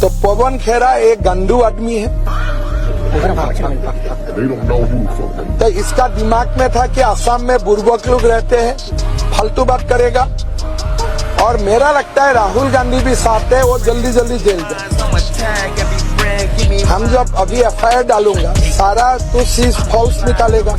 तो पवन खेरा एक गंदू आदमी है। तो इसका दिमाग में था कि असम में बुर्बक लोग रहते हैं, फालतू बात करेगा। और मेरा लगता है राहुल गांधी भी साथ है, वो जल्दी जल्दी जेल जाए। हम जब अभी एफआईआर डालूंगा, सारा तो सीज फॉल्स निकालेगा,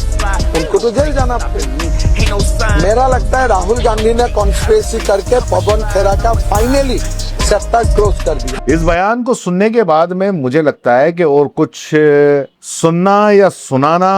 उनको तो जेल जाना पड़ेगा। मेरा लगता है राहुल गांधी ने कॉन्स्पिरेसी करके पवन खेरा का फाइनली चैप्टर क्लोज कर दिया। इस बयान को सुनने के बाद में मुझे लगता है कि और कुछ सुनना या सुनाना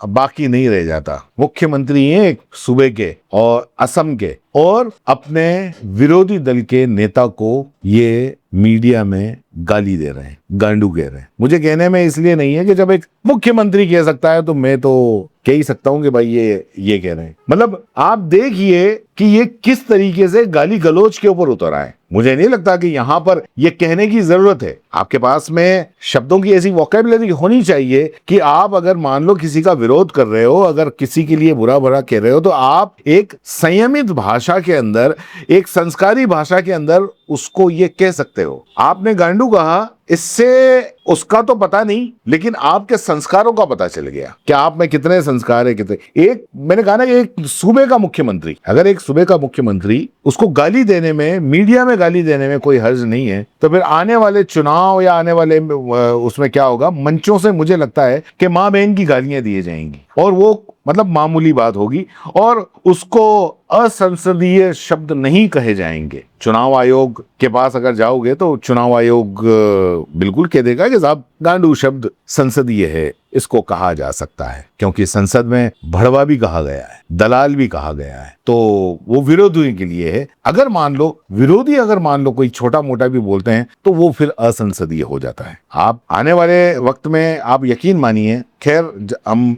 बाकी नहीं रह जाता। मुख्यमंत्री हैं एक सूबे के और असम के, और अपने विरोधी दल के नेता को ये मीडिया में गाली दे रहे हैं, गांडू कह रहे हैं। मुझे कहने में इसलिए नहीं है कि जब एक मुख्यमंत्री कह सकता है तो मैं तो कह ही सकता हूं कि भाई ये कह रहे हैं। मतलब आप देखिए कि ये किस तरीके से गाली गलौज के ऊपर उतर आए। मुझे नहीं लगता कि यहां पर ये कहने की जरूरत है। आपके पास में शब्दों की ऐसी वोकैबुलरी होनी चाहिए कि आप अगर मान लो किसी का विरोध कर रहे हो, अगर किसी के लिए बुरा भला कह रहे हो, तो आप एक संयमित भाषा के अंदर, एक संस्कारी भाषा के अंदर उसको ये कह सकते हो। आपने गांडू कहा, इससे उसका तो पता नहीं, लेकिन आपके संस्कारों का पता चल गया कि आप में कितने संस्कार है, कितने। एक मैंने कहा ना कि एक सूबे का मुख्यमंत्री, अगर एक सूबे का मुख्यमंत्री उसको गाली देने में, मीडिया में गाली देने में कोई हर्ज नहीं है, तो फिर आने वाले चुनाव या आने वाले उसमें क्या होगा, मंचों से मुझे लगता है कि माँ बहन की गालियां दी जाएंगी, और वो मतलब मामूली बात होगी, और उसको असंसदीय शब्द नहीं कहे जाएंगे। चुनाव आयोग के पास अगर जाओगे तो चुनाव आयोग बिल्कुल कह देगा कि साहब गांडू शब्द संसदीय है, इसको कहा जा सकता है, क्योंकि संसद में भड़वा भी कहा गया है, दलाल भी कहा गया है, तो वो विरोधियों के लिए है। अगर मान लो कोई छोटा मोटा भी बोलते हैं तो वो फिर असंसदीय हो जाता है। आप आने वाले वक्त में आप यकीन मानिए, खैर हम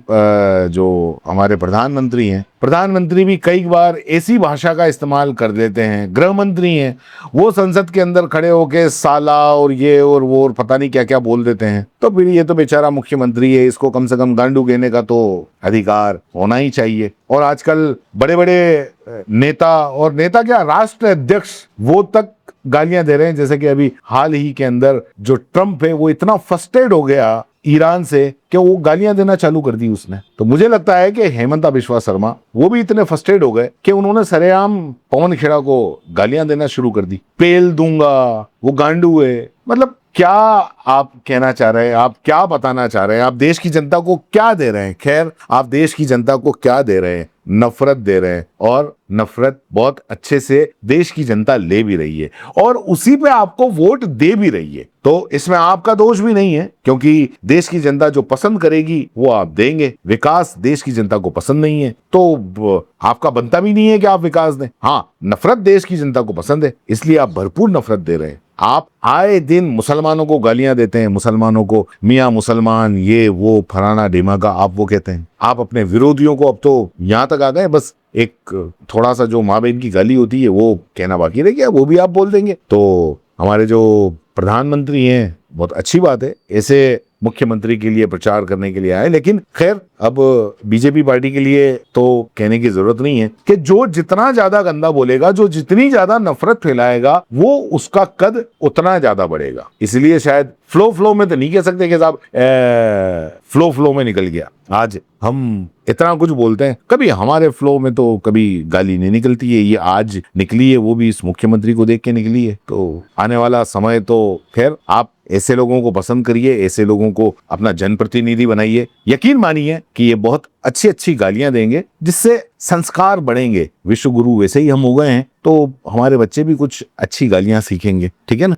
जो हमारे प्रधानमंत्री हैं, प्रधानमंत्री भी कई बार ऐसी भाषा का इस्तेमाल कर देते हैं। गृह मंत्री हैं, वो संसद के अंदर खड़े होके साला और ये और वो और पता नहीं क्या क्या बोल देते हैं। तो फिर ये तो बेचारा मुख्यमंत्री है, इसको कम से कम गांडू कहने का तो अधिकार होना ही चाहिए। और आजकल बड़े बड़े नेता, और नेता क्या, राष्ट्र अध्यक्ष, वो तक गालियां दे रहे हैं। जैसे कि अभी हाल ही के अंदर जो ट्रंप है, वो इतना फ्रस्ट्रेट हो गया ईरान से कि वो गालियां देना चालू कर दी उसने। तो मुझे लगता है कि हेमंता बिश्वा शर्मा वो भी इतने फ्रस्ट्रेट हो गए कि उन्होंने सरेआम पवन खेड़ा को गालियां देना शुरू कर दी। पेल दूंगा, वो गांडू है। मतलब क्या आप कहना चाह रहे हैं, आप क्या बताना चाह रहे हैं, आप देश की जनता को क्या दे रहे हैं? खैर, आप देश की जनता को क्या दे रहे हैं? नफरत दे रहे हैं, और नफरत बहुत अच्छे से देश की जनता ले भी रही है, और उसी पे आपको वोट दे भी रही है। तो इसमें आपका दोष भी नहीं है, क्योंकि देश की जनता जो पसंद करेगी वो आप देंगे। विकास देश की जनता को पसंद नहीं है तो आपका बनता भी नहीं है कि आप विकास दें। हाँ, नफरत देश की जनता को पसंद है, इसलिए आप भरपूर नफरत दे रहे हैं। आप आए दिन मुसलमानों को गालियां देते हैं, मुसलमानों को मियाँ मुसलमान, ये वो फलाना ढिमाका आप वो कहते हैं। आप अपने विरोधियों को अब तो यहां तक आ गए, बस एक थोड़ा सा जो माँ बहन की गाली होती है वो कहना बाकी रह गया, वो भी आप बोल देंगे। तो हमारे जो प्रधानमंत्री हैं, बहुत अच्छी बात है, ऐसे मुख्यमंत्री के लिए प्रचार करने के लिए आए। लेकिन खैर, अब बीजेपी पार्टी के लिए तो कहने की जरूरत नहीं है कि जो जितना ज्यादा गंदा बोलेगा, जो जितनी ज्यादा नफरत फैलाएगा, वो उसका कद उतना ज्यादा बढ़ेगा। इसलिए शायद फ्लो में तो नहीं कह सकते कि साहब फ्लो में निकल गया। आज हम इतना कुछ बोलते हैं, कभी हमारे फ्लो में तो कभी गाली नहीं निकलती है, ये आज निकली है, वो भी इस मुख्यमंत्री को देख के निकली है। तो आने वाला समय तो खैर, आप ऐसे लोगों को पसंद करिए, ऐसे लोगों को अपना जनप्रतिनिधि बनाइए। यकीन मानिए कि ये बहुत अच्छी अच्छी गालियां देंगे, जिससे संस्कार बढ़ेंगे। विश्व गुरु वैसे ही हम हो गए हैं, तो हमारे बच्चे भी कुछ अच्छी गालियां सीखेंगे। ठीक है ना।